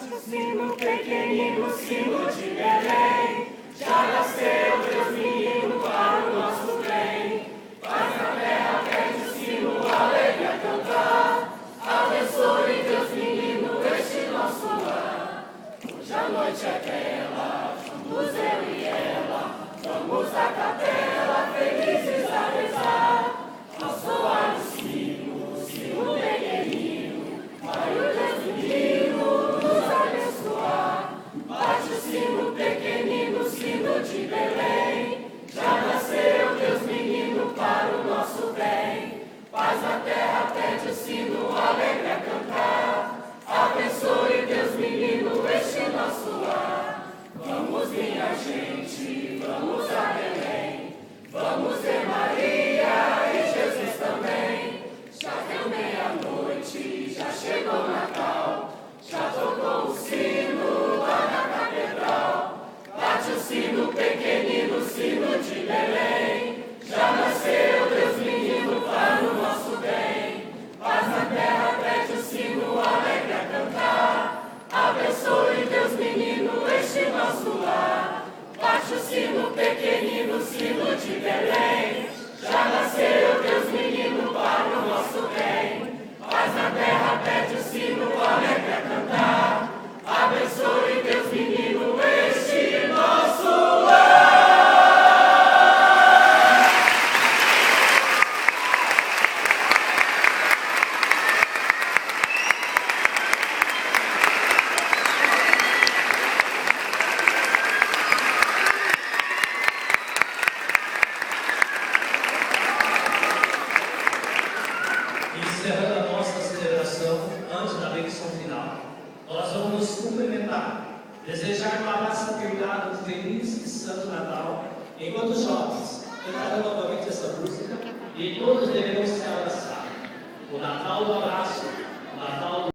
Sino pequenino, sino de Belém, já nasceu Deus menino para o nosso bem. Paz na terra, pede o sino, alegre a cantar. Abençoe Deus menino este nosso lar. Hoje a noite é bela, vamos eu e ela, vamos à capela, felizes a rezar. Ao soar o sino, sino pequenino, vai o Deus menino nos abençoar. Bate o sino pequenino, sino de Belém, já nasceu Deus menino para o nosso bem. Paz na terra, pede o sino, alegre a cantar. Abençoe Deus menino este nosso lar. Vamos minha gente, vamos a Belém, vamos ver Maria e Jesus também. Já deu meia-noite, já chegou o Natal, já tocou o sino lá na catedral. Bate o sino pequenino, sino de Belém, já nasceu Deus menino para o nosso bem. Paz na terra, pede o sino, alegre a cantar. Abençoe Deus menino este nosso lar. Bate o sino pequenino, sino de Belém, já nasceu Deus menino para o nosso bem. Paz na terra, pede o sino, alegre a cantar. Abençoe Deus menino este nosso lar. Encerrando a nossa celebração, antes da benção final, nós vamos nos cumprimentar, desejar um abraço apertado, um feliz e santo Natal, enquanto os jovens cantarão novamente essa música e todos devemos se abraçar. O Natal do abraço, o Natal do